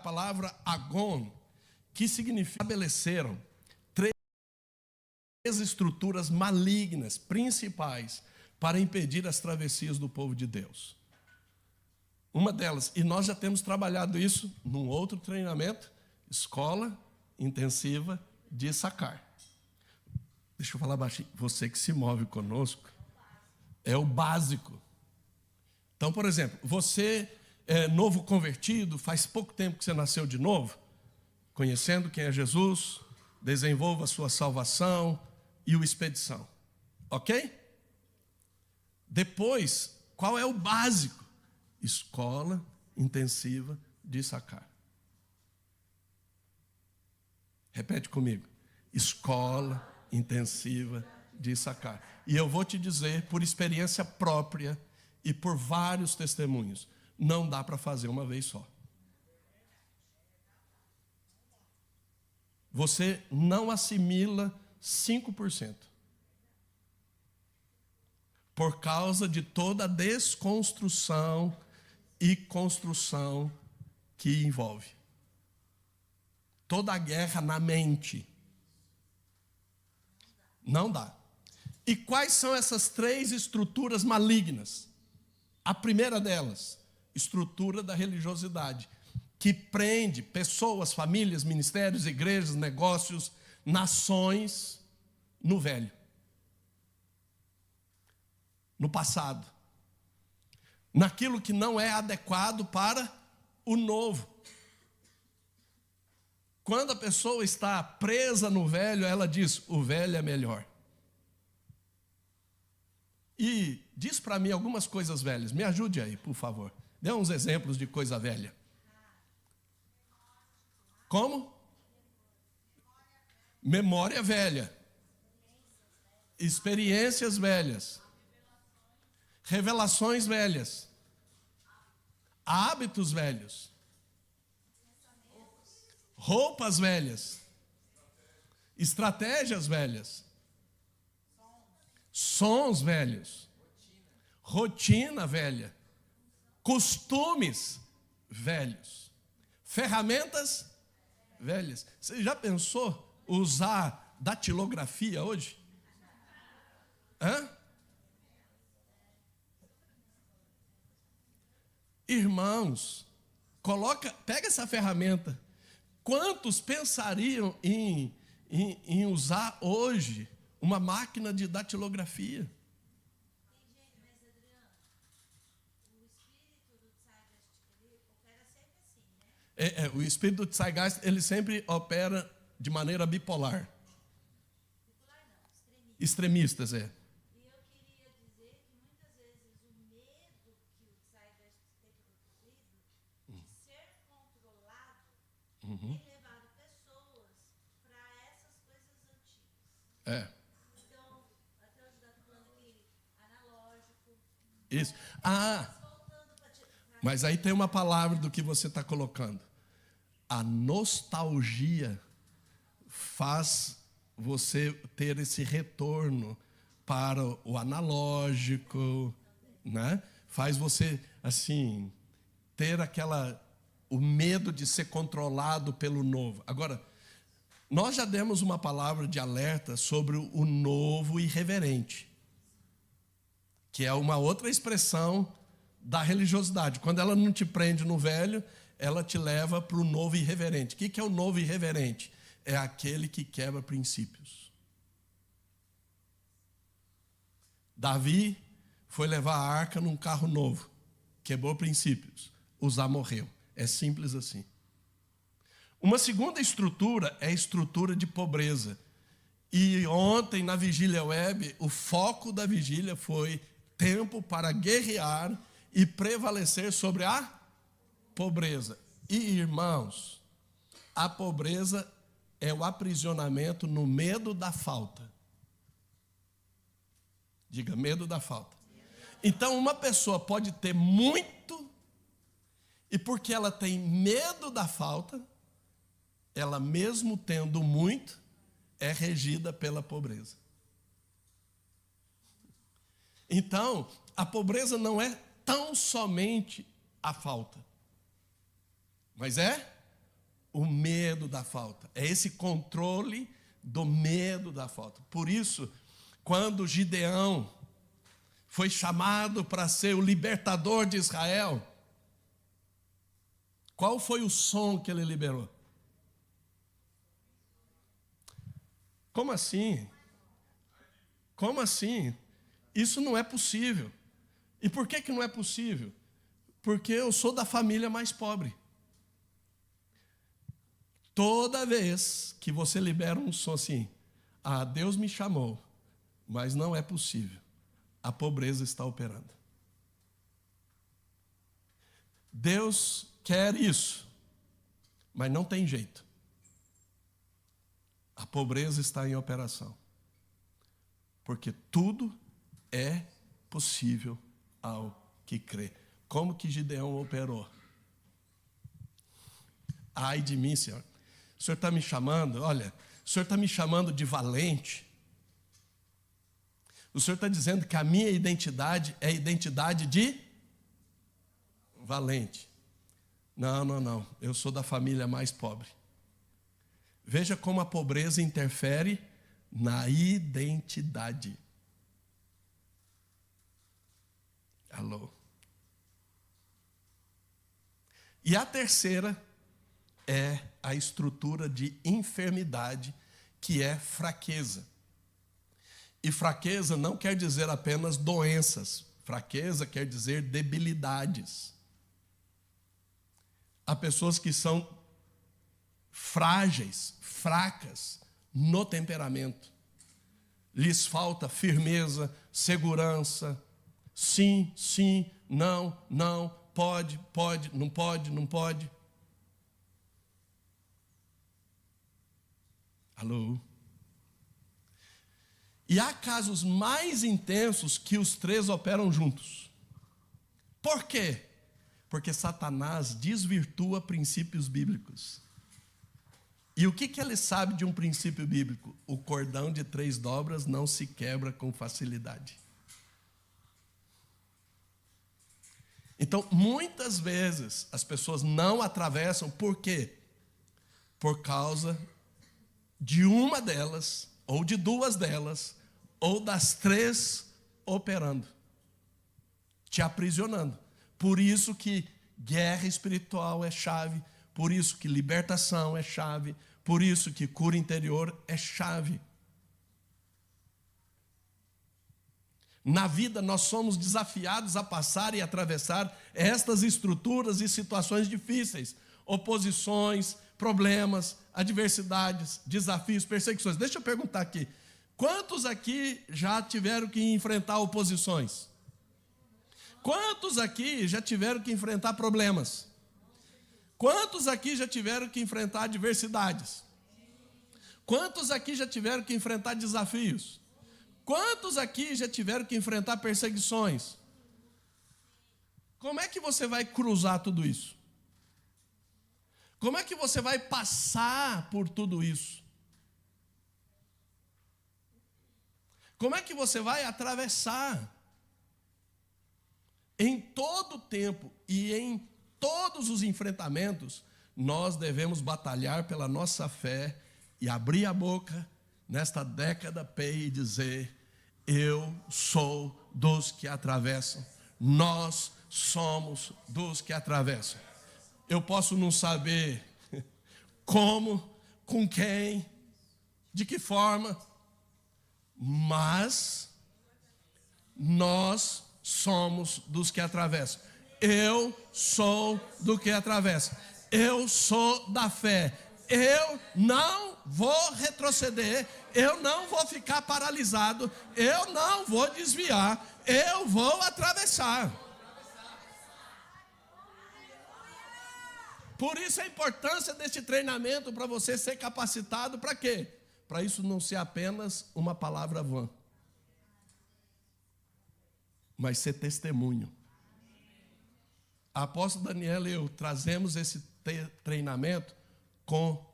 palavra agon, que significa estabeleceram três estruturas malignas, principais, para impedir as travessias do povo de Deus. Uma delas, e nós já temos trabalhado isso num outro treinamento, escola intensiva de Issacar. Deixa eu falar baixinho. Você que se move conosco é o básico. Então, por exemplo, você é novo convertido, faz pouco tempo que você nasceu de novo, conhecendo quem é Jesus, desenvolva a sua salvação e o expedição. Ok? Depois, qual é o básico? Escola intensiva de Issacar. Repete comigo. Escola intensiva de Issacar. E eu vou te dizer, por experiência própria e por vários testemunhos, não dá para fazer uma vez só. Você não assimila 5%. Por causa de toda a desconstrução e construção que envolve. Toda a guerra na mente. Não dá. E quais são essas três estruturas malignas? A primeira delas, estrutura da religiosidade, que prende pessoas, famílias, ministérios, igrejas, negócios, nações no velho. No passado. Naquilo que não é adequado para o novo. Quando a pessoa está presa no velho, ela diz, o velho é melhor. E diz para mim algumas coisas velhas. Me ajude aí, por favor. Dê uns exemplos de coisa velha. Como? Memória velha. Experiências velhas. Revelações velhas. Hábitos velhos. Roupas velhas. Estratégias velhas. Sons velhos. Rotina velha. Costumes velhos. Ferramentas velhas. Você já pensou usar datilografia hoje? Hã? Irmãos, pega essa ferramenta. Quantos pensariam em usar hoje uma máquina de datilografia? O espírito do Zeitgeist, ele sempre opera de maneira bipolar. Extremistas, é. E eu queria dizer que muitas vezes o medo que o Zeitgeist tem produzido de ser controlado tem levado pessoas para essas coisas antigas. É. Então, até hoje está falando aqui, analógico. Isso. Mas aí tem uma palavra do que você está colocando. A nostalgia faz você ter esse retorno para o analógico, né? Faz você, assim, ter o medo de ser controlado pelo novo. Agora, nós já demos uma palavra de alerta sobre o novo irreverente, que é uma outra expressão da religiosidade. Quando ela não te prende no velho, ela te leva para o novo irreverente. O que é o novo irreverente? É aquele que quebra princípios. Davi foi levar a arca num carro novo, quebrou princípios, Uzá morreu. É simples assim. Uma segunda estrutura é a estrutura de pobreza. E ontem, na Vigília Web, o foco da vigília foi tempo para guerrear e prevalecer sobre a pobreza. E, irmãos, a pobreza é o aprisionamento no medo da falta. Diga, medo da falta. Então, uma pessoa pode ter muito, e porque ela tem medo da falta, ela mesmo tendo muito, é regida pela pobreza. Então, a pobreza não é tão somente a falta, mas é o medo da falta. É esse controle do medo da falta. Por isso, quando Gideão foi chamado para ser o libertador de Israel, qual foi o som que ele liberou? Como assim? Como assim? Isso não é possível. E por que não é possível? Porque eu sou da família mais pobre. Toda vez que você libera um som assim, Deus me chamou, mas não é possível, a pobreza está operando. Deus quer isso, mas não tem jeito. A pobreza está em operação. Porque tudo é possível ao que crê. Como que Gideão operou? Ai de mim, Senhor. O Senhor está me chamando, olha, o Senhor está me chamando de valente. O Senhor está dizendo que a minha identidade é a identidade de valente. Não. Eu sou da família mais pobre. Veja como a pobreza interfere na identidade. Alô? E a terceira é a estrutura de enfermidade, que é fraqueza. E fraqueza não quer dizer apenas doenças. Fraqueza quer dizer debilidades. Há pessoas que são frágeis, fracas no temperamento. Lhes falta firmeza, segurança. Sim, não, pode, não pode. Alô? E há casos mais intensos que os três operam juntos. Por quê? Porque Satanás desvirtua princípios bíblicos. E o que ele sabe de um princípio bíblico? O cordão de 3 dobras não se quebra com facilidade. Então, muitas vezes, as pessoas não atravessam, por quê? Por causa de uma delas, ou de 2 delas, ou das 3 operando, te aprisionando. Por isso que guerra espiritual é chave, por isso que libertação é chave, por isso que cura interior é chave. Na vida nós somos desafiados a passar e atravessar estas estruturas e situações difíceis, oposições, problemas, adversidades, desafios, perseguições. Deixa eu perguntar aqui, quantos aqui já tiveram que enfrentar oposições? Quantos aqui já tiveram que enfrentar problemas? Quantos aqui já tiveram que enfrentar adversidades? Quantos aqui já tiveram que enfrentar desafios? Quantos aqui já tiveram que enfrentar perseguições? Como é que você vai cruzar tudo isso? Como é que você vai passar por tudo isso? Como é que você vai atravessar? Em todo tempo e em todos os enfrentamentos, nós devemos batalhar pela nossa fé e abrir a boca nesta década P e dizer: eu sou dos que atravessam. Nós somos dos que atravessam. Eu posso não saber como, com quem, de que forma, mas nós somos dos que atravessam. Eu sou do que atravessa. Eu sou da fé. Eu não vou retroceder. Eu não vou ficar paralisado. Eu não vou desviar. Eu vou atravessar. Por isso a importância deste treinamento para você ser capacitado para quê? Para isso não ser apenas uma palavra vã, mas ser testemunho. A apóstola Daniela e eu trazemos esse treinamento com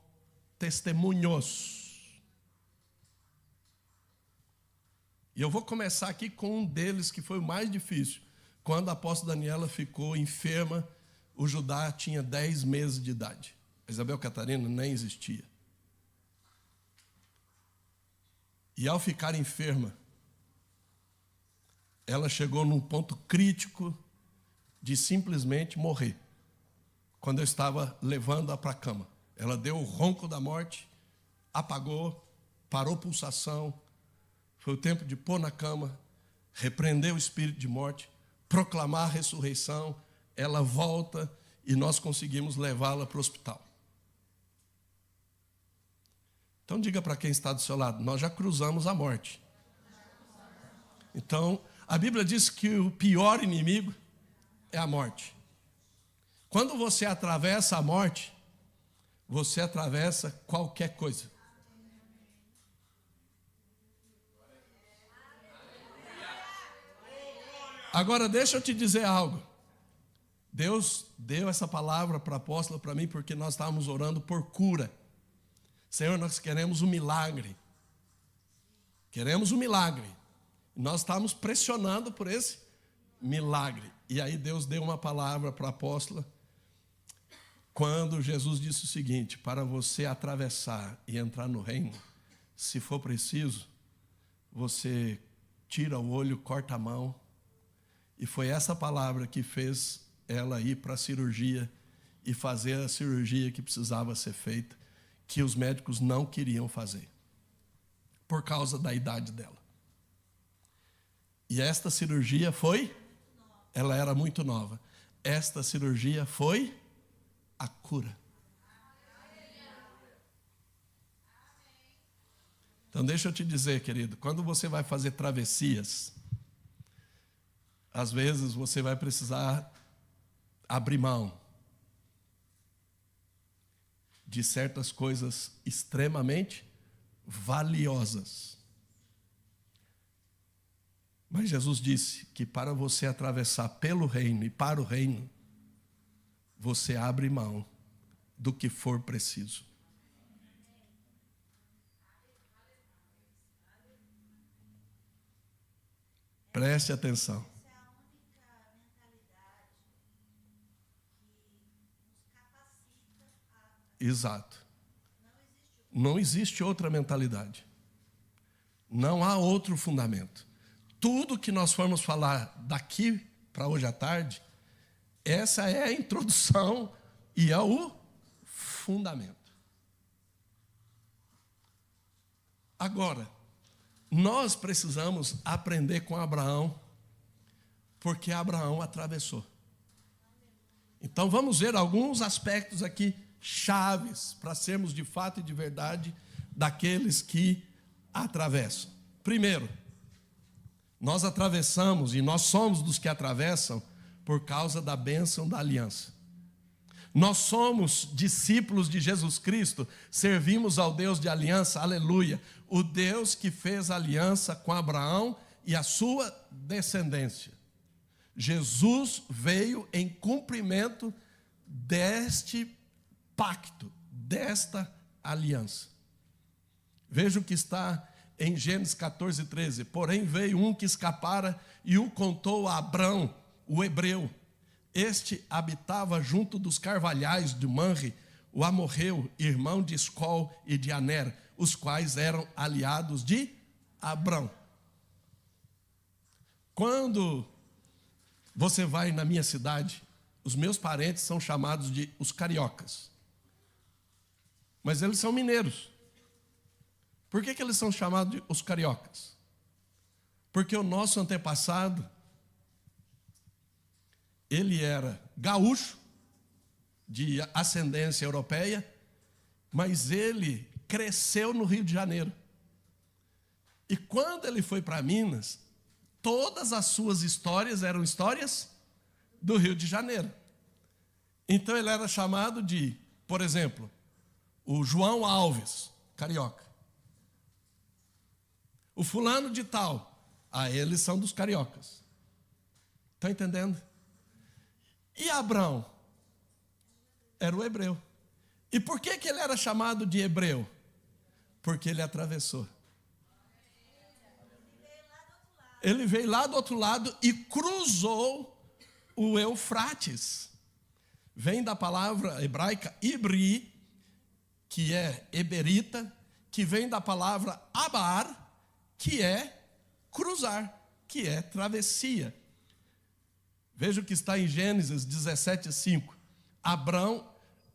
testemunhos. E eu vou começar aqui com um deles que foi o mais difícil. Quando a apóstola Daniela ficou enferma, o Judá tinha 10 meses de idade. Isabel Catarina nem existia. E ao ficar enferma, ela chegou num ponto crítico de simplesmente morrer. Quando eu estava levando-a para a cama, ela deu o ronco da morte, apagou, parou pulsação. Foi o tempo de pôr na cama, repreender o espírito de morte, proclamar a ressurreição. Ela volta e nós conseguimos levá-la para o hospital. Então diga para quem está do seu lado, nós já cruzamos a morte. Então, a Bíblia diz que o pior inimigo é a morte. Quando você atravessa a morte, você atravessa qualquer coisa. Agora, deixa eu te dizer algo. Deus deu essa palavra para a apóstola, para mim, porque nós estávamos orando por cura. Senhor, nós queremos um milagre. Queremos um milagre. Nós estávamos pressionando por esse milagre. E aí Deus deu uma palavra para a apóstola, quando Jesus disse o seguinte: para você atravessar e entrar no reino, se for preciso, você tira o olho, corta a mão. E foi essa palavra que fez ela ir para a cirurgia e fazer a cirurgia que precisava ser feita, que os médicos não queriam fazer, por causa da idade dela. E esta cirurgia ela era muito nova. Esta cirurgia foi a cura. Então deixa eu te dizer, querido, quando você vai fazer travessias, às vezes você vai precisar abrir mão de certas coisas extremamente valiosas. Mas Jesus disse que para você atravessar pelo reino e para o reino, você abre mão do que for preciso. Preste atenção. Essa é a única mentalidade que nos capacita a... Exato. Não existe outra mentalidade. Não há outro fundamento. Tudo que nós formos falar daqui para hoje à tarde, essa é a introdução e é o fundamento. Agora, nós precisamos aprender com Abraão, porque Abraão atravessou. Então vamos ver alguns aspectos aqui chaves para sermos de fato e de verdade daqueles que atravessam. Primeiro, nós atravessamos e nós somos dos que atravessam por causa da bênção da aliança. Nós somos discípulos de Jesus Cristo, servimos ao Deus de aliança, aleluia, o Deus que fez aliança com Abraão e a sua descendência. Jesus veio em cumprimento deste pacto, desta aliança. Veja o que está em Gênesis 14, 13. Porém veio um que escapara e o contou a Abrão, o hebreu. Este habitava junto dos carvalhais de Manre, o amorreu, irmão de Escol e de Aner, os quais eram aliados de Abrão. Quando você vai na minha cidade, os meus parentes são chamados de os cariocas. Mas eles são mineiros. Por que eles são chamados de os cariocas? Porque o nosso antepassado, ele era gaúcho, de ascendência europeia, mas ele cresceu no Rio de Janeiro. E quando ele foi para Minas, todas as suas histórias eram histórias do Rio de Janeiro. Então ele era chamado de, por exemplo, o João Alves, carioca. O fulano de tal, eles são dos cariocas. Estão entendendo? E Abrão era o hebreu. E por que ele era chamado de hebreu? Porque ele atravessou. Ele veio lá do outro lado e cruzou o Eufrates. Vem da palavra hebraica ibri, que é heberita, que vem da palavra abar, que é cruzar, que é travessia. Veja o que está em Gênesis 17:5. Abrão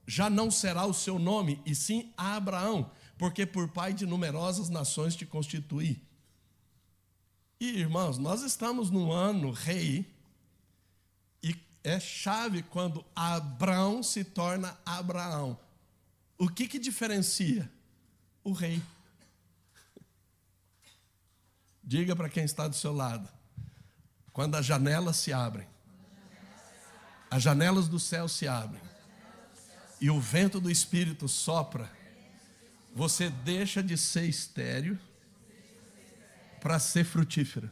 já não será o seu nome, e sim Abraão, porque por pai de numerosas nações te constituí. E, irmãos, nós estamos num ano rei, e é chave quando Abrão se torna Abraão. O que diferencia? O rei. Diga para quem está do seu lado, quando as janelas se abrem, as janelas do céu se abrem, e o vento do Espírito sopra, você deixa de ser estéril para ser frutífero.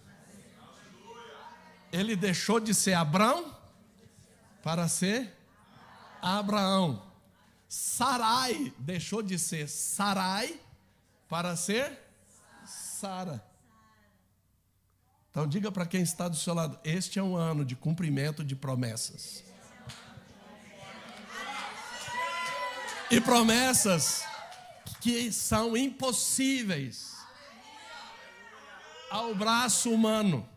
Ele deixou de ser Abrão para ser Abraão. Sarai deixou de ser Sarai para ser Sara. Então diga para quem está do seu lado, este é um ano de cumprimento de promessas. E promessas que são impossíveis ao braço humano.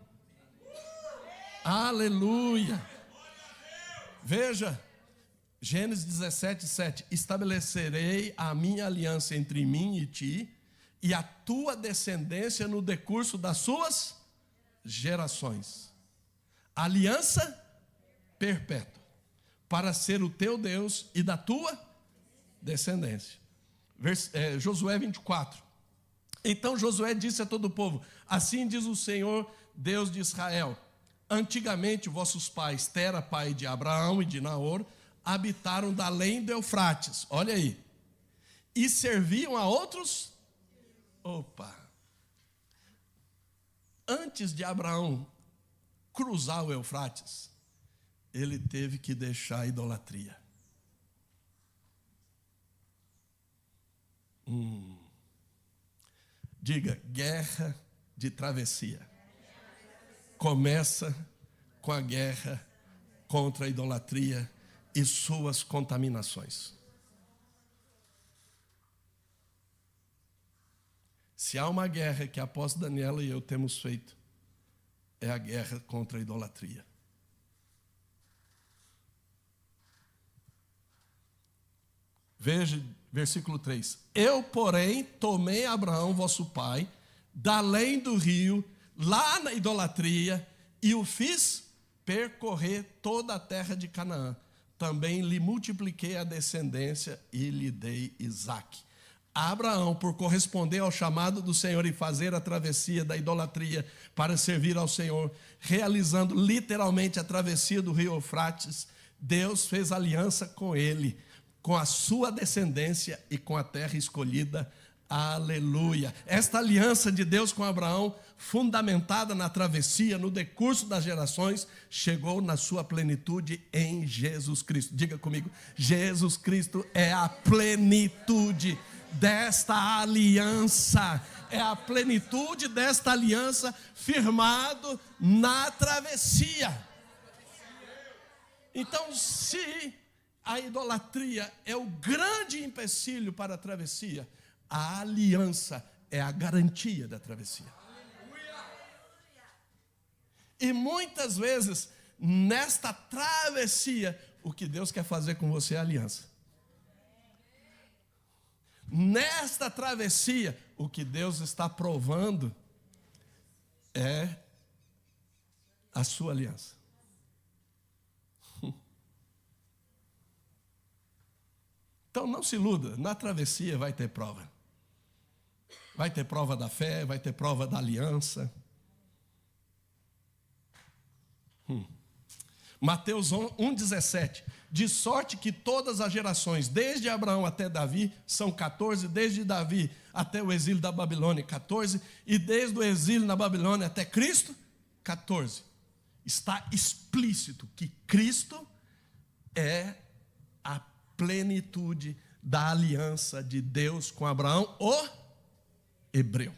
Aleluia. Veja, Gênesis 17:7. Estabelecerei a minha aliança entre mim e ti, e a tua descendência no decurso das suas gerações. Aliança perpétua, para ser o teu Deus e da tua descendência. Josué 24. Então Josué disse a todo o povo: assim diz o Senhor, Deus de Israel: antigamente vossos pais, Tera, pai de Abraão e de Naor, habitaram da além do Eufrates, olha aí, e serviam a outros. Antes de Abraão cruzar o Eufrates, ele teve que deixar a idolatria. Diga, guerra de travessia. Começa com a guerra contra a idolatria e suas contaminações. Se há uma guerra que a apóstola Daniela e eu temos feito, é a guerra contra a idolatria. Veja, versículo 3. Eu, porém, tomei Abraão, vosso pai, da além do rio, lá na idolatria, e o fiz percorrer toda a terra de Canaã. Também lhe multipliquei a descendência e lhe dei Isaque. Abraão, por corresponder ao chamado do Senhor e fazer a travessia da idolatria para servir ao Senhor, realizando literalmente a travessia do rio Eufrates, Deus fez aliança com ele, com a sua descendência e com a terra escolhida. Aleluia. Esta aliança de Deus com Abraão, fundamentada na travessia, no decurso das gerações, chegou na sua plenitude em Jesus Cristo. Diga comigo, Jesus Cristo é a plenitude desta aliança. É a plenitude desta aliança firmado na travessia. Então, se a idolatria é o grande empecilho para a travessia, a aliança é a garantia da travessia. E muitas vezes, nesta travessia, o que Deus quer fazer com você é aliança. Nesta travessia, o que Deus está provando é a sua aliança. Então não se iluda, na travessia vai ter prova. Vai ter prova da fé, vai ter prova da aliança. Mateus 1,17. De sorte que todas as gerações, desde Abraão até Davi, são 14, desde Davi até o exílio da Babilônia, 14, e desde o exílio na Babilônia até Cristo, 14. Está explícito que Cristo é a plenitude da aliança de Deus com Abraão, o hebreu.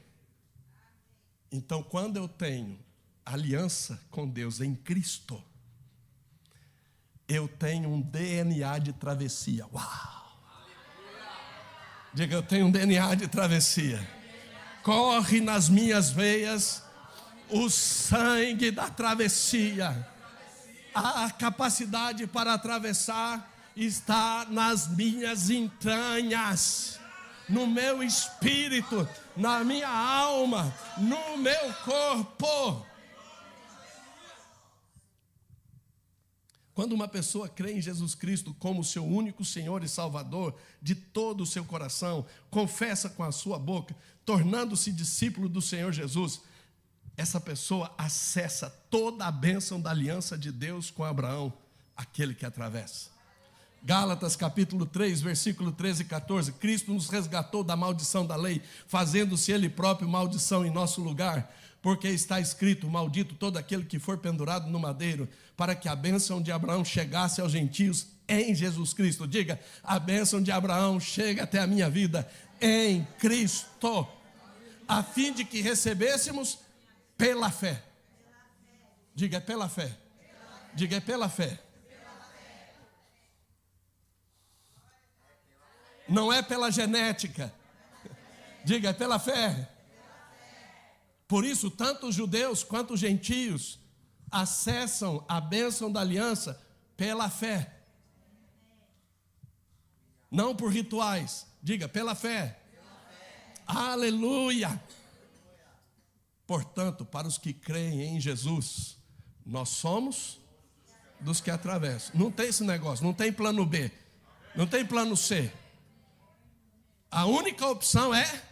Então, quando eu tenho aliança com Deus em Cristo, eu tenho um DNA de travessia. Uau! Diga, eu tenho um DNA de travessia. Corre nas minhas veias o sangue da travessia. A capacidade para atravessar está nas minhas entranhas, no meu espírito, na minha alma, no meu corpo. Quando uma pessoa crê em Jesus Cristo como seu único Senhor e Salvador de todo o seu coração, confessa com a sua boca, tornando-se discípulo do Senhor Jesus, essa pessoa acessa toda a bênção da aliança de Deus com Abraão, aquele que atravessa. Gálatas capítulo 3, versículo 13 e 14, Cristo nos resgatou da maldição da lei, fazendo-se Ele próprio maldição em nosso lugar, porque está escrito, maldito todo aquele que for pendurado no madeiro, para que a bênção de Abraão chegasse aos gentios em Jesus Cristo. Diga, a bênção de Abraão chega até a minha vida em Cristo, a fim de que recebêssemos pela fé. Diga, é pela fé. Diga, é pela fé. Não é pela genética. Diga, é pela fé. Por isso, tanto os judeus quanto os gentios acessam a bênção da aliança pela fé. Não por rituais. Diga, pela fé. Aleluia. Portanto, para os que creem em Jesus, nós somos dos que atravessam. Não tem esse negócio, não tem plano B, não tem plano C. A única opção é...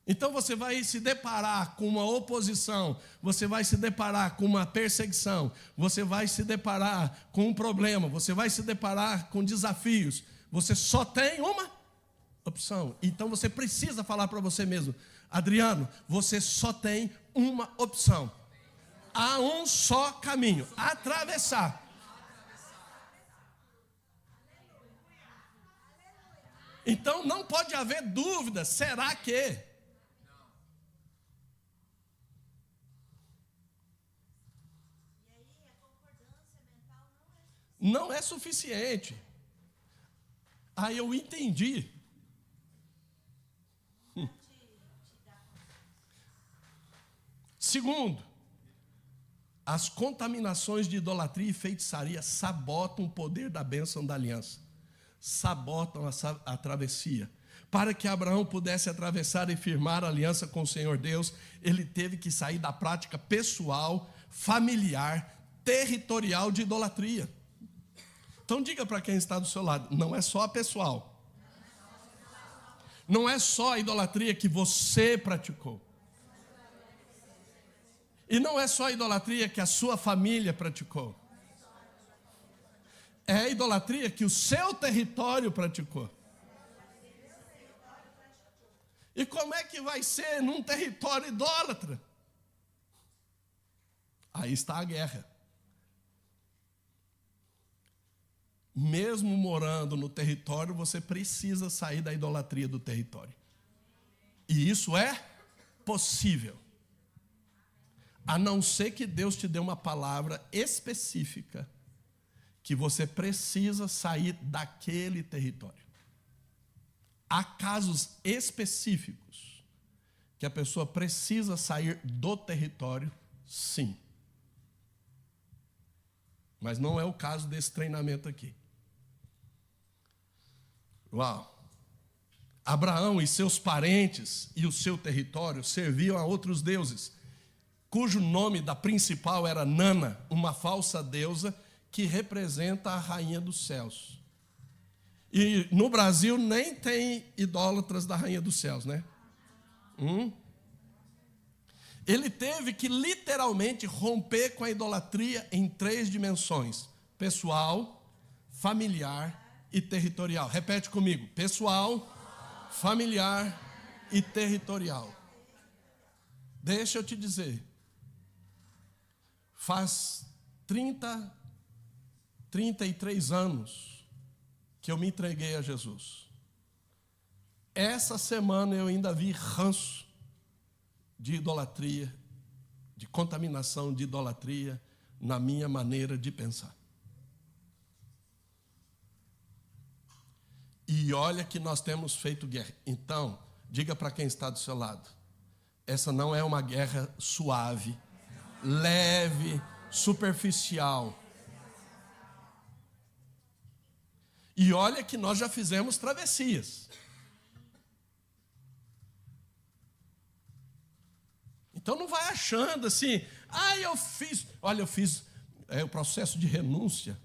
Então você vai se deparar com uma oposição, você vai se deparar com uma perseguição, você vai se deparar com um problema, você vai se deparar com desafios. Você só tem uma opção. Então você precisa falar para você mesmo, Adriano, você só tem uma opção. Há um só caminho, atravessar. Então não pode haver dúvida, será que? Não é suficiente. Aí eu entendi. Segundo, as contaminações de idolatria e feitiçaria sabotam o poder da bênção da aliança. Sabotam a travessia. Para que Abraão pudesse atravessar e firmar a aliança com o Senhor Deus, ele teve que sair da prática pessoal, familiar, territorial de idolatria. Então diga para quem está do seu lado, não é só a pessoal. Não é só a idolatria que você praticou. E não é só a idolatria que a sua família praticou. É a idolatria que o seu território praticou. E como é que vai ser num território idólatra? Aí está a guerra. Mesmo morando no território, você precisa sair da idolatria do território. E isso é possível. A não ser que Deus te dê uma palavra específica que você precisa sair daquele território. Há casos específicos que a pessoa precisa sair do território, sim. Mas não é o caso desse treinamento aqui. Uau! Abraão e seus parentes e o seu território serviam a outros deuses, cujo nome da principal era Nana, uma falsa deusa que representa a rainha dos céus. E no Brasil nem tem idólatras da rainha dos céus, né? Ele teve que literalmente romper com a idolatria em 3 dimensões: pessoal, familiar e territorial. Repete comigo: pessoal, familiar e territorial. Deixa eu te dizer, faz 33 anos que eu me entreguei a Jesus. Essa semana eu ainda vi ranço de idolatria, de contaminação de idolatria na minha maneira de pensar. E E olha que nós temos feito guerra. Então, diga para quem está do seu lado: essa não é uma guerra suave, leve, superficial. E olha que nós já fizemos travessias. Então não vai achando assim, eu fiz o processo de renúncia.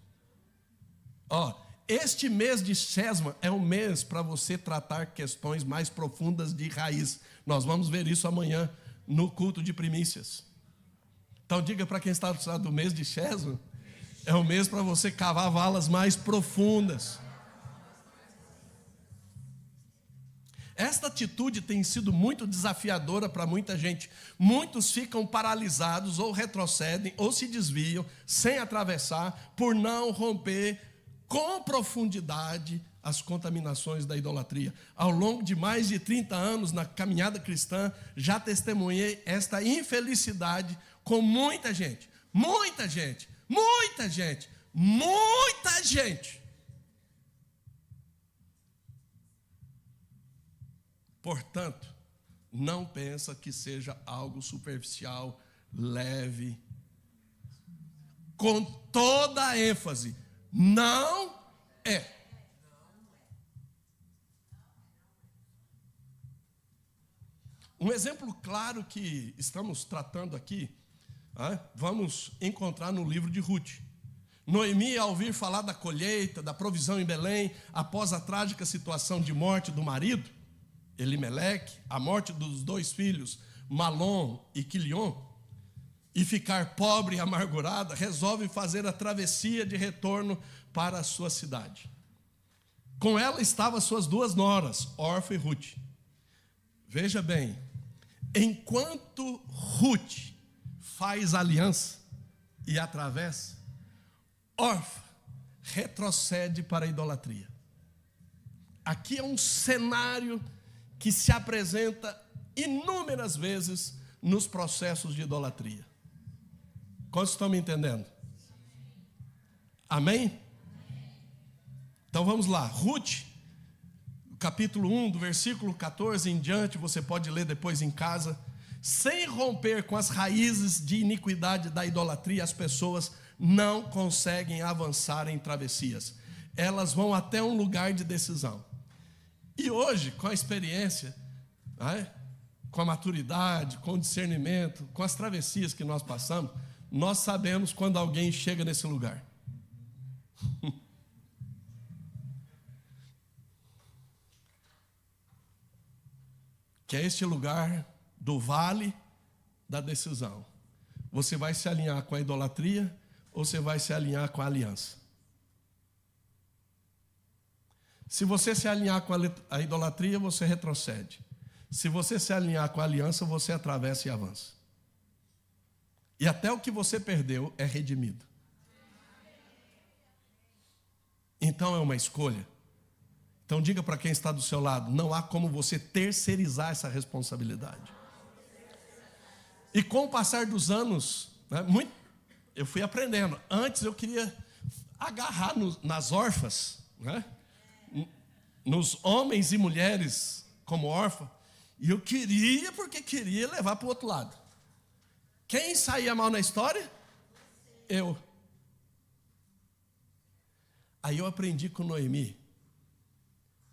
Este mês de Sesma é um mês para você tratar questões mais profundas de raiz. Nós vamos ver isso amanhã no culto de primícias. Então diga para quem está do lado do mês de Sesma, é um mês para você cavar valas mais profundas. Esta atitude tem sido muito desafiadora para muita gente. Muitos ficam paralisados, ou retrocedem, ou se desviam, sem atravessar, por não romper com profundidade as contaminações da idolatria. Ao longo de mais de 30 anos na caminhada cristã, já testemunhei esta infelicidade com muita gente. Muita gente, muita gente, muita gente. Portanto, não pensa que seja algo superficial, leve, com toda a ênfase. Não é. Um exemplo claro que estamos tratando aqui, vamos encontrar no livro de Ruth. Noemi, ao ouvir falar da colheita, da provisão em Belém, após a trágica situação de morte do marido, Elimeleque, a morte dos 2 filhos, Malom e Quilion, e ficar pobre e amargurada, resolve fazer a travessia de retorno para a sua cidade. Com ela estavam suas 2 noras, Orfa e Ruth. Veja bem, enquanto Ruth faz aliança e atravessa, Orfa retrocede para a idolatria. Aqui é um cenário que se apresenta inúmeras vezes nos processos de idolatria. Quantos estão me entendendo? Amém? Então vamos lá. Ruth, capítulo 1, do versículo 14 em diante, você pode ler depois em casa. Sem romper com as raízes de iniquidade da idolatria, as pessoas não conseguem avançar em travessias. Elas vão até um lugar de decisão. E hoje, com a experiência, com a maturidade, com o discernimento, com as travessias que nós passamos, nós sabemos quando alguém chega nesse lugar. Que é este lugar do vale da decisão. Você vai se alinhar com a idolatria ou você vai se alinhar com a aliança? Se você se alinhar com a idolatria, você retrocede. Se você se alinhar com a aliança, você atravessa e avança. E até o que você perdeu é redimido. Então é uma escolha. Então diga para quem está do seu lado, não há como você terceirizar essa responsabilidade. E com o passar dos anos, eu fui aprendendo. Antes eu queria agarrar nas órfãs, nos homens e mulheres como órfã, e eu queria, porque queria levar para o outro lado. Quem saía mal na história? Eu. Aí eu aprendi com Noemi.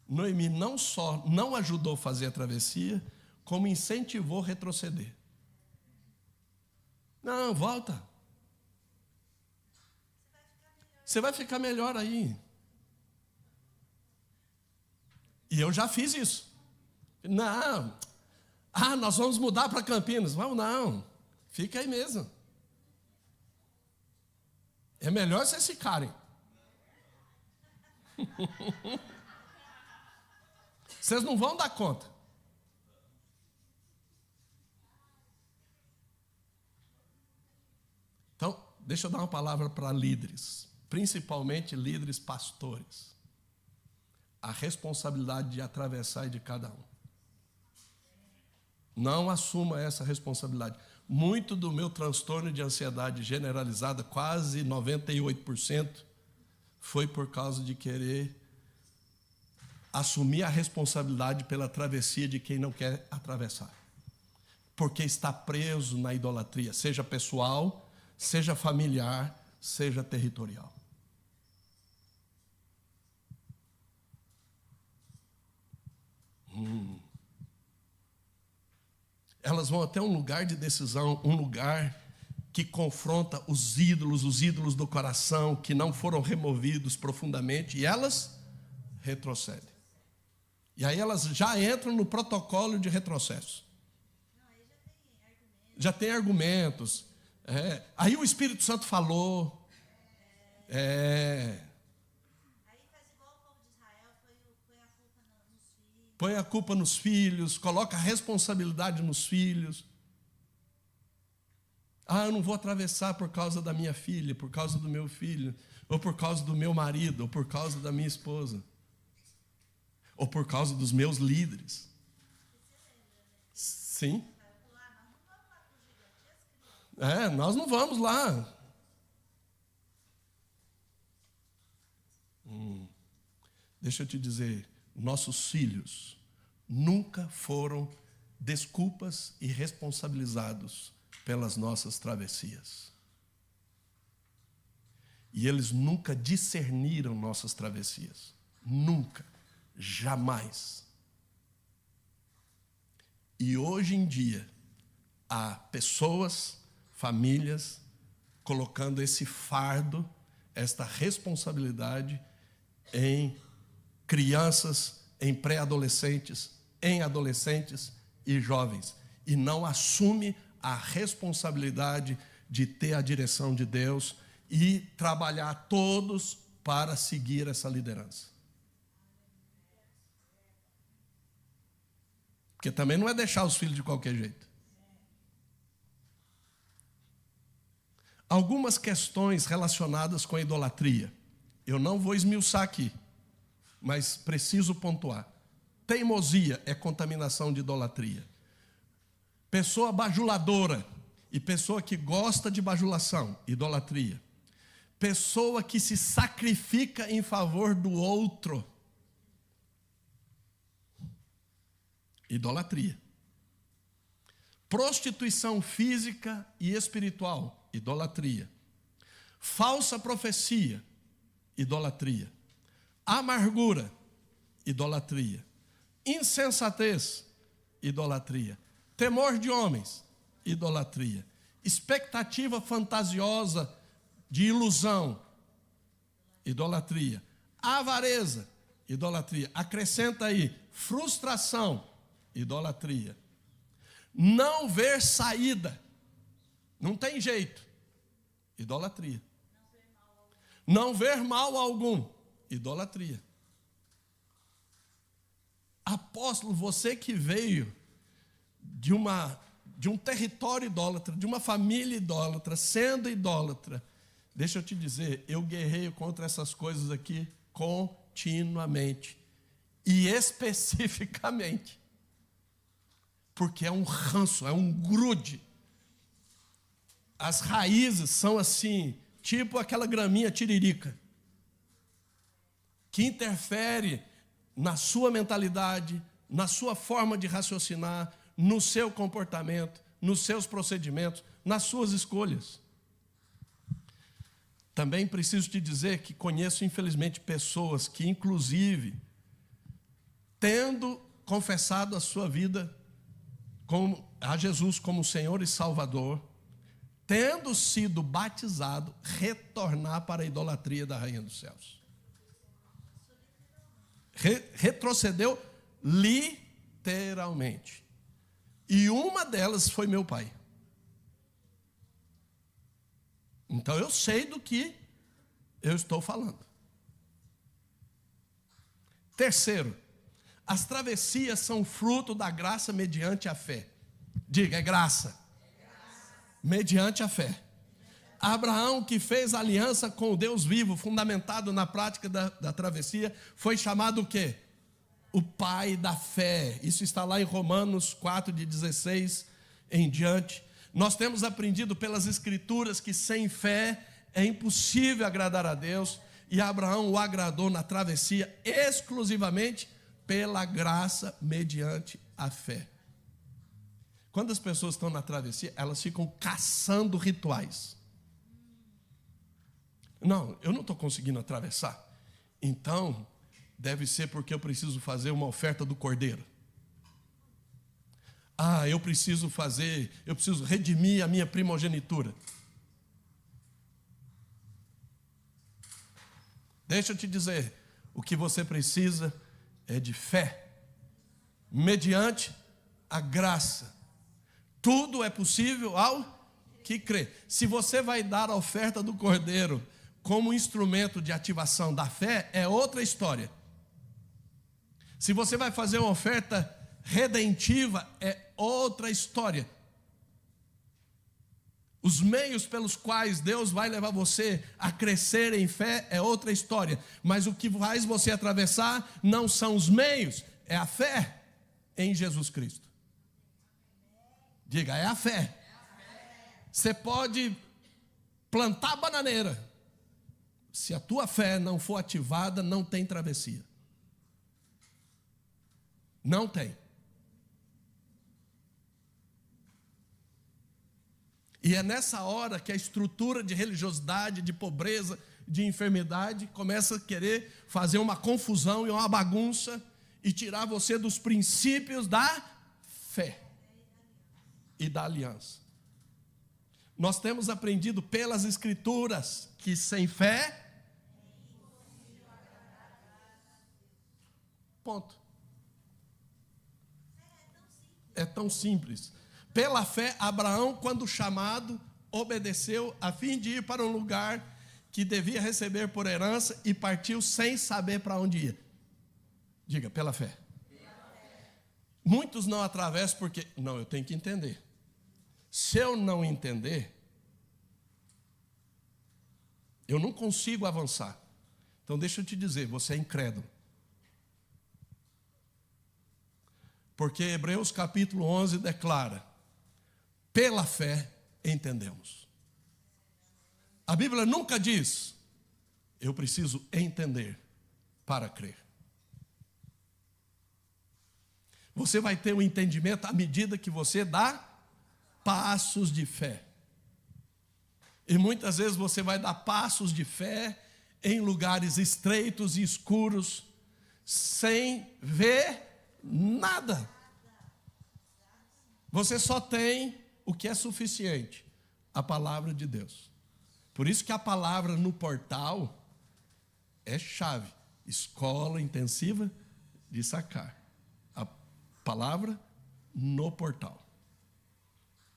Noemi não só não ajudou a fazer a travessia, como incentivou a retroceder. Não, volta. Você vai ficar melhor aí. E eu já fiz isso. Não. Nós vamos mudar para Campinas. Vamos não. Fica aí mesmo. É melhor vocês ficarem. Vocês não vão dar conta. Então, deixa eu dar uma palavra para líderes, principalmente líderes pastores. A responsabilidade de atravessar é de cada um. Não assuma essa responsabilidade. Muito do meu transtorno de ansiedade generalizada, quase 98%, foi por causa de querer assumir a responsabilidade pela travessia de quem não quer atravessar. Porque está preso na idolatria, seja pessoal, seja familiar, seja territorial. Elas vão até um lugar de decisão, um lugar que confronta os ídolos do coração, que não foram removidos profundamente, e elas retrocedem. E aí elas já entram no protocolo de retrocesso. Já tem argumentos. Aí o Espírito Santo falou. Aí faz igual o povo de Israel, põe a culpa nos filhos. Põe a culpa nos filhos, coloca a responsabilidade nos filhos. Eu não vou atravessar por causa da minha filha, por causa do meu filho, ou por causa do meu marido, ou por causa da minha esposa, ou por causa dos meus líderes. Sim. Nós não vamos lá. Deixa eu te dizer, nossos filhos nunca foram desculpas e responsabilizados pelas nossas travessias. E eles nunca discerniram nossas travessias. Nunca. Jamais. E hoje em dia, há pessoas, famílias, colocando esse fardo, esta responsabilidade em crianças, em pré-adolescentes, em adolescentes e jovens. E não assume a responsabilidade de ter a direção de Deus e trabalhar todos para seguir essa liderança. Porque também não é deixar os filhos de qualquer jeito. Algumas questões relacionadas com a idolatria. Eu não vou esmiuçar aqui, mas preciso pontuar. Teimosia é contaminação de idolatria. Pessoa bajuladora e pessoa que gosta de bajulação, idolatria. Pessoa que se sacrifica em favor do outro, idolatria. Prostituição física e espiritual, idolatria. Falsa profecia, idolatria. Amargura, idolatria. Insensatez, idolatria. Temor de homens, idolatria. Expectativa fantasiosa de ilusão, idolatria. Avareza, idolatria. Acrescenta aí, frustração, idolatria. Não ver saída, não tem jeito, idolatria. Não ver mal algum, idolatria. Apóstolo, você que veio de um território idólatra, de uma família idólatra, sendo idólatra, deixa eu te dizer, eu guerreio contra essas coisas aqui continuamente e especificamente, porque é um ranço, é um grude. As raízes são assim, tipo aquela graminha tiririca, que interfere na sua mentalidade, na sua forma de raciocinar, no seu comportamento, nos seus procedimentos, nas suas escolhas. Também preciso te dizer que conheço, infelizmente, pessoas que, inclusive, tendo confessado a sua vida a Jesus como Senhor e Salvador, tendo sido batizado, retornar para a idolatria da Rainha dos Céus. Retrocedeu literalmente. E uma delas foi meu pai. Então eu sei do que eu estou falando. Terceiro, as travessias são fruto da graça mediante a fé. Diga, é graça. Mediante a fé. Abraão, que fez aliança com o Deus vivo, fundamentado na prática da travessia, foi chamado o quê? O pai da fé. Isso está lá em Romanos 4, de 16 em diante. Nós temos aprendido pelas Escrituras que sem fé é impossível agradar a Deus. E Abraão o agradou na travessia exclusivamente pela graça mediante a fé. Quando as pessoas estão na travessia, elas ficam caçando rituais. Não, eu não estou conseguindo atravessar. Então, deve ser porque eu preciso fazer uma oferta do cordeiro. Eu preciso redimir a minha primogenitura. Deixa eu te dizer, o que você precisa é de fé, mediante a graça. Tudo é possível ao que crê. Se você vai dar a oferta do cordeiro como instrumento de ativação da fé, é outra história. Se você vai fazer uma oferta redentiva, é outra história. Os meios pelos quais Deus vai levar você a crescer em fé é outra história. Mas o que faz você atravessar não são os meios, é a fé em Jesus Cristo. Diga, é a fé. Você pode plantar bananeira. Se a tua fé não for ativada, não tem travessia. Não tem. E é nessa hora que a estrutura de religiosidade, de pobreza, de enfermidade começa a querer fazer uma confusão e uma bagunça e tirar você dos princípios da fé e da aliança. Nós temos aprendido pelas Escrituras que sem fé, ponto. É tão simples. Pela fé, Abraão, quando chamado, obedeceu a fim de ir para um lugar que devia receber por herança e partiu sem saber para onde ia. Diga, pela fé. Muitos não atravessam porque, não, eu tenho que entender. Se eu não entender, eu não consigo avançar. Então deixa eu te dizer, você é incrédulo. Porque Hebreus capítulo 11 declara, pela fé entendemos. A Bíblia nunca diz, eu preciso entender para crer. Você vai ter um entendimento à medida que você dá passos de fé. E muitas vezes você vai dar passos de fé em lugares estreitos e escuros, sem ver nada. Você só tem o que é suficiente, a palavra de Deus. Por isso que a palavra no portal é chave. Escola intensiva de sacar. A palavra no portal.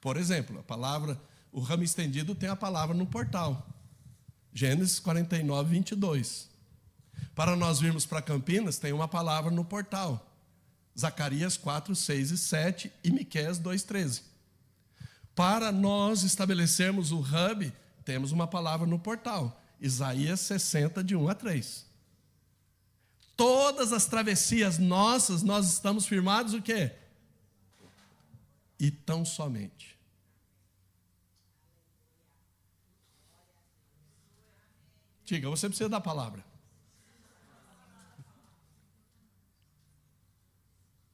Por exemplo, a palavra, o ramo estendido tem a palavra no portal. Gênesis 49, 22. Para nós virmos para Campinas, tem uma palavra no portal. Zacarias 4, 6 e 7 e Miqueias 2, 13. Para nós estabelecermos o hub, temos uma palavra no portal. Isaías 60, de 1 a 3. Todas as travessias nossas, nós estamos firmados o quê? E tão somente. Diga, você precisa da palavra.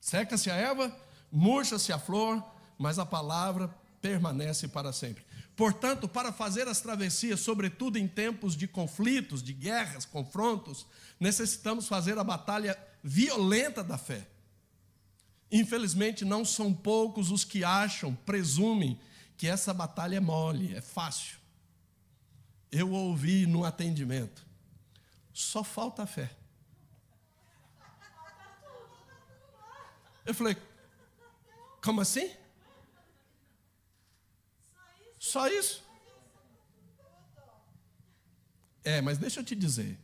Seca-se a erva, murcha-se a flor, mas a palavra permanece para sempre. Portanto, para fazer as travessias, sobretudo em tempos de conflitos, de guerras, confrontos, necessitamos fazer a batalha violenta da fé. Infelizmente, não são poucos os que acham, presumem, que essa batalha é mole, é fácil. Eu ouvi no atendimento, só falta fé. Eu falei, como assim? Só isso? Mas deixa eu te dizer,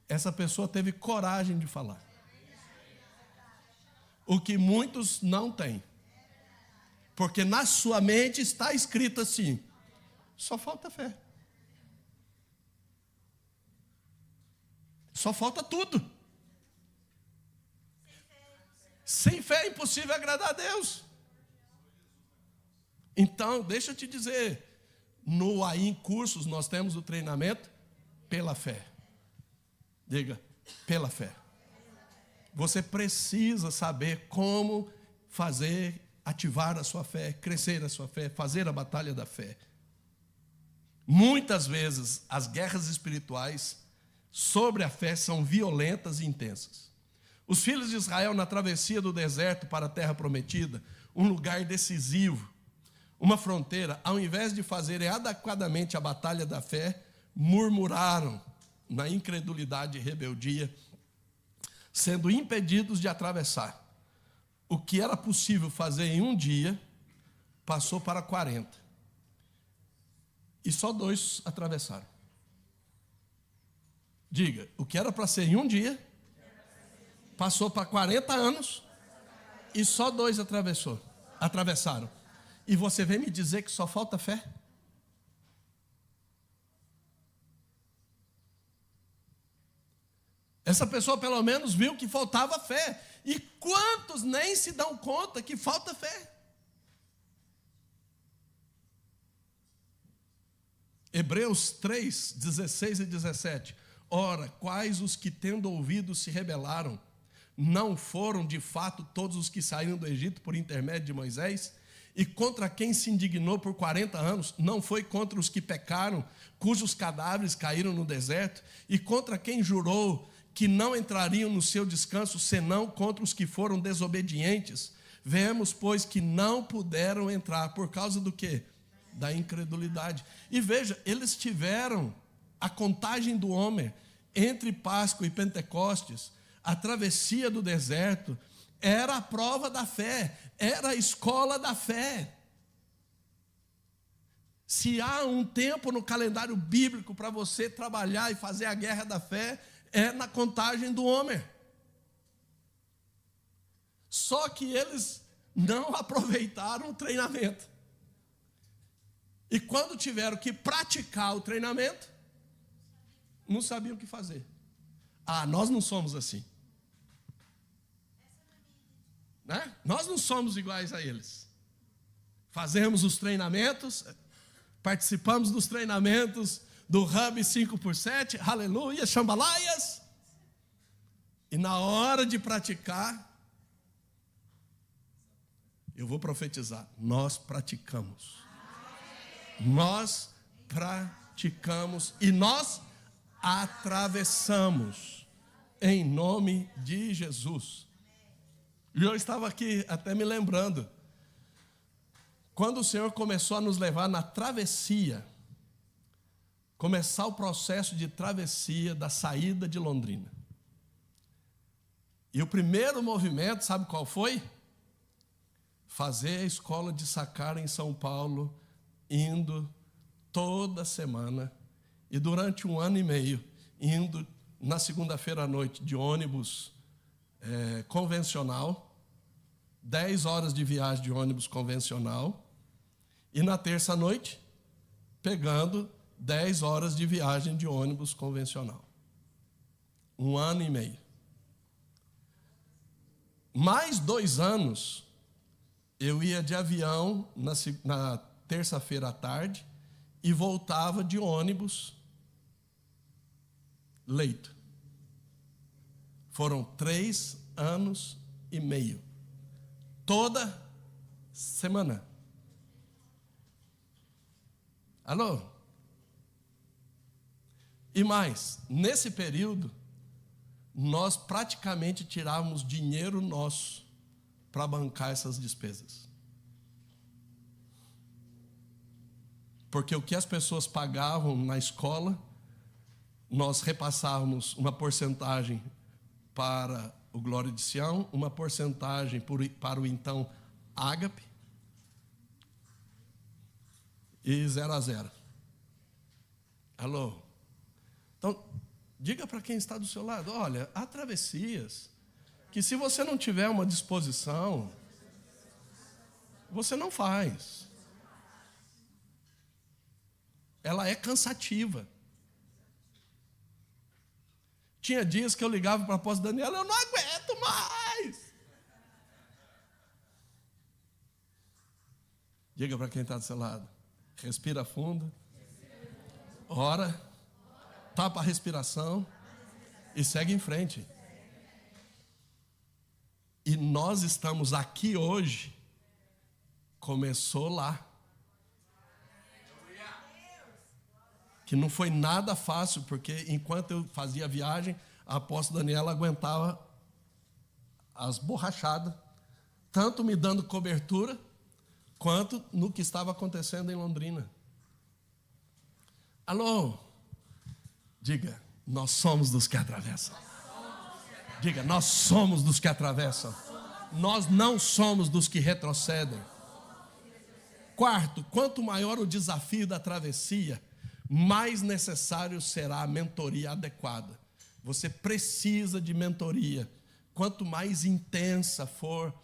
essa pessoa teve coragem de falar. O que muitos não têm. Porque na sua mente está escrito assim, só falta fé. Só falta tudo. Sem fé é impossível agradar a Deus. Então, deixa eu te dizer, no AIM Cursos nós temos o treinamento pela fé. Diga, pela fé. Você precisa saber como fazer, ativar a sua fé, crescer a sua fé, fazer a batalha da fé. Muitas vezes, as guerras espirituais sobre a fé são violentas e intensas. Os filhos de Israel, na travessia do deserto para a terra prometida, um lugar decisivo, uma fronteira, ao invés de fazerem adequadamente a batalha da fé, murmuraram na incredulidade e rebeldia, sendo impedidos de atravessar. O que era possível fazer em um dia, passou para 40. E só 2 atravessaram. Diga, o que era para ser em um dia, passou para 40 anos, e só 2 atravessaram. E você vem me dizer que só falta fé? Essa pessoa pelo menos viu que faltava fé. E quantos nem se dão conta que falta fé? Hebreus 3, 16 e 17. Ora, quais os que tendo ouvido se rebelaram? Não foram de fato todos os que saíram do Egito por intermédio de Moisés? E contra quem se indignou por 40 anos, não foi contra os que pecaram, cujos cadáveres caíram no deserto? E contra quem jurou que não entrariam no seu descanso, senão contra os que foram desobedientes? Vemos, pois, que não puderam entrar, por causa do quê? Da incredulidade. E veja, eles tiveram a contagem do homem entre Páscoa e Pentecostes, a travessia do deserto, era a prova da fé, era a escola da fé. Se há um tempo no calendário bíblico para você trabalhar e fazer a guerra da fé, é na contagem do homem. Só que eles não aproveitaram o treinamento. E quando tiveram que praticar o treinamento, não sabiam o que fazer. Ah, nós não somos assim. Né? Nós não somos iguais a eles. Fazemos os treinamentos, participamos dos treinamentos do Hub 5x7, aleluia, chambalaias. E na hora de praticar, eu vou profetizar, nós praticamos. Nós praticamos e nós atravessamos em nome de Jesus. E eu estava aqui até me lembrando, quando o Senhor começou a nos levar na travessia, começar o processo de travessia da saída de Londrina. E o primeiro movimento, sabe qual foi? Fazer a escola de Sacara em São Paulo, indo toda semana, e durante 1 ano e meio, indo na segunda-feira à noite de ônibus convencional, 10 horas de viagem de ônibus convencional, e na terça à noite, pegando 10 horas de viagem de ônibus convencional. 1 ano e meio. Mais 2 anos, eu ia de avião na terça-feira à tarde e voltava de ônibus leito. Foram 3 anos e meio. Toda semana. Alô? E mais, nesse período, nós praticamente tirávamos dinheiro nosso para bancar essas despesas. Porque o que as pessoas pagavam na escola, nós repassávamos uma porcentagem para o Glória de Sião, uma porcentagem para o então Ágape, e 0 a 0. Alô? Então, diga para quem está do seu lado, olha, há travessias que se você não tiver uma disposição, você não faz. Ela é cansativa. Tinha dias que eu ligava para a apóstola Daniela, eu não aguento mais. Diga para quem está do seu lado, respira fundo, ora, tapa a respiração e segue em frente. E nós estamos aqui hoje, começou lá. Que não foi nada fácil, porque enquanto eu fazia a viagem, a apóstola Daniela aguentava as borrachadas, tanto me dando cobertura, quanto no que estava acontecendo em Londrina. Alô? Diga, nós somos dos que atravessam. Diga, nós somos dos que atravessam. Nós não somos dos que retrocedem. Quarto, quanto maior o desafio da travessia, mais necessário será a mentoria adequada. Você precisa de mentoria. Quanto mais intensa for,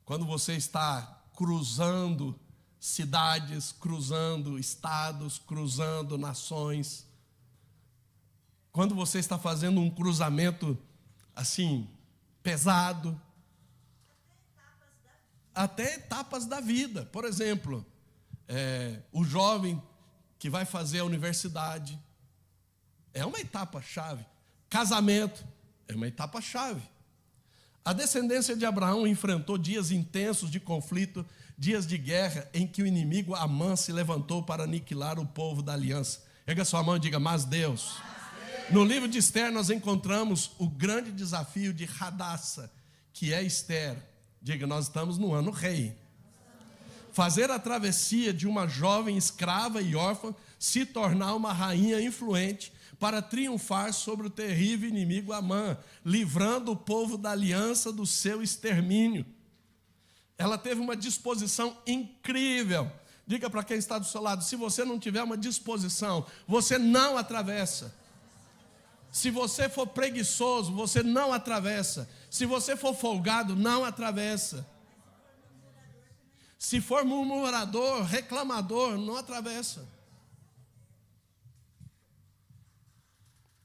quando você está cruzando cidades, cruzando estados, cruzando nações, quando você está fazendo um cruzamento assim, pesado, até etapas da vida. Por exemplo, o jovem que vai fazer a universidade, é uma etapa-chave. Casamento, é uma etapa-chave. A descendência de Abraão enfrentou dias intensos de conflito, dias de guerra, em que o inimigo Amã se levantou para aniquilar o povo da aliança. Erga sua mão e diga, mas Deus. No livro de Esther nós encontramos o grande desafio de Hadassah, que é Esther. Diga, nós estamos no ano rei. Fazer a travessia de uma jovem escrava e órfã, se tornar uma rainha influente, para triunfar sobre o terrível inimigo Amã, livrando o povo da aliança do seu extermínio. Ela teve uma disposição incrível. Diga para quem está do seu lado, se você não tiver uma disposição, você não atravessa. Se você for preguiçoso, você não atravessa. Se você for folgado, não atravessa. Se for murmurador, reclamador, não atravessa.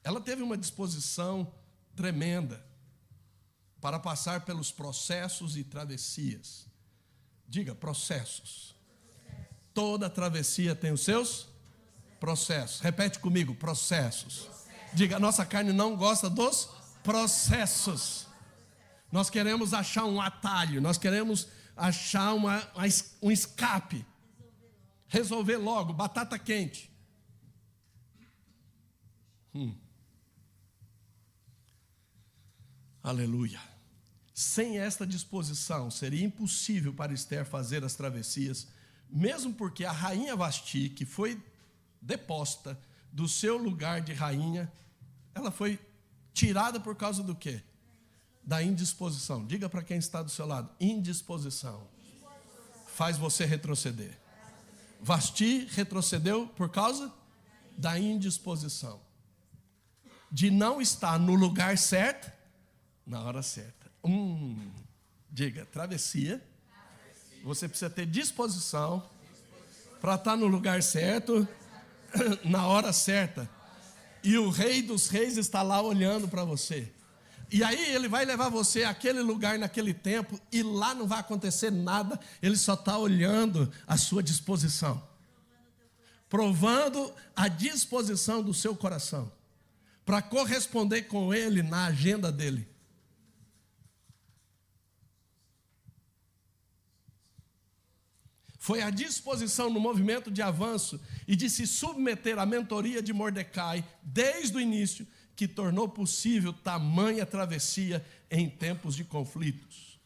Ela teve uma disposição tremenda para passar pelos processos e travessias. Diga, processos. Toda travessia tem os seus processos. Repete comigo, processos. Diga, a nossa carne não gosta dos processos. Nós queremos achar um atalho, nós queremos achar um escape. Resolver logo, batata quente. Aleluia. Sem esta disposição, seria impossível para Esther fazer as travessias, mesmo porque a rainha Vasti, que foi deposta do seu lugar de rainha, ela foi tirada por causa do quê? Da indisposição. Diga para quem está do seu lado, indisposição faz você retroceder. Vasti retrocedeu por causa da indisposição. De não estar no lugar certo, na hora certa. Diga, travessia. Você precisa ter disposição para estar no lugar certo, na hora certa. E o Rei dos Reis está lá olhando para você. E aí ele vai levar você àquele lugar naquele tempo, e lá não vai acontecer nada, ele só está olhando a sua disposição. Provando a disposição do seu coração, para corresponder com ele na agenda dele. Foi a disposição no movimento de avanço e de se submeter à mentoria de Mordecai, desde o início, que tornou possível tamanha travessia em tempos de conflitos.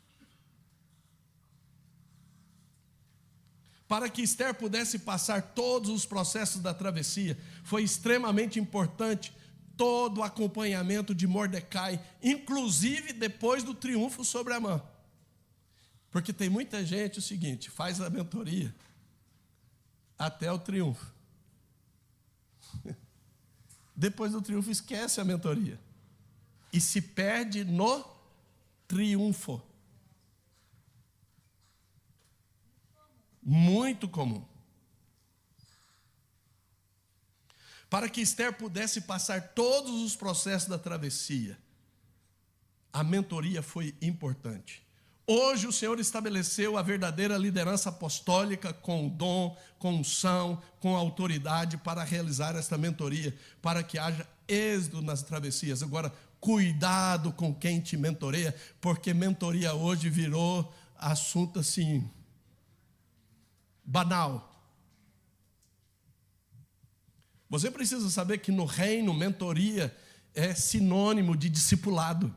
Para que Esther pudesse passar todos os processos da travessia, foi extremamente importante todo o acompanhamento de Mordecai, inclusive depois do triunfo sobre Amã. Porque tem muita gente, o seguinte, faz a mentoria até o triunfo. Depois do triunfo esquece a mentoria e se perde no triunfo. Muito comum. Para que Esther pudesse passar todos os processos da travessia, a mentoria foi importante. Hoje o Senhor estabeleceu a verdadeira liderança apostólica com dom, com unção, com autoridade para realizar esta mentoria, para que haja êxito nas travessias. Agora, Cuidado com quem te mentoreia, porque mentoria hoje virou assunto assim, banal. Você precisa saber que no reino, mentoria é sinônimo de discipulado.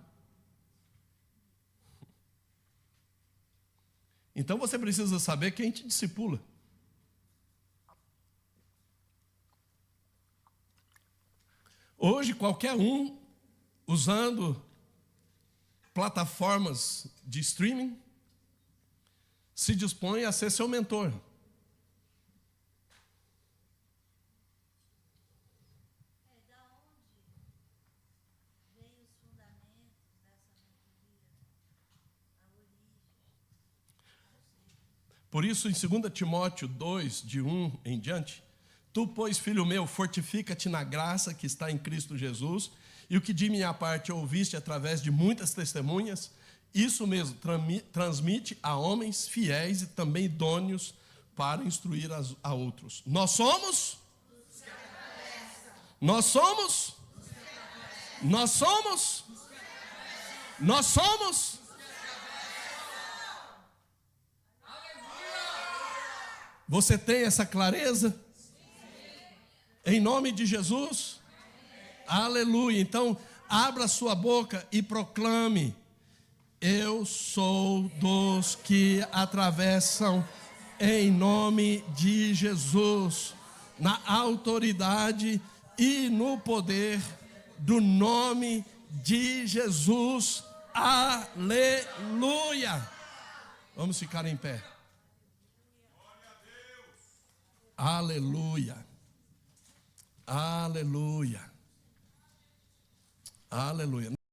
Então você precisa saber quem te discipula. Hoje, qualquer um, usando plataformas de streaming, se dispõe a ser seu mentor. Da onde vem os fundamentos dessa mentoria? A origem? Por isso, em 2 Timóteo 2, de 1 em diante, tu, pois, filho meu, fortifica-te na graça que está em Cristo Jesus, e o que de minha parte ouviste através de muitas testemunhas, isso mesmo, transmite a homens fiéis e também idôneos para instruir a outros. Nós somos? Nós somos? Nós somos? Nós somos? Você tem essa clareza? Em nome de Jesus? Aleluia. Então, abra sua boca e proclame: eu sou dos que atravessam em nome de Jesus, na autoridade e no poder do nome de Jesus. Aleluia. Vamos ficar em pé. Aleluia. Aleluia. Aleluia.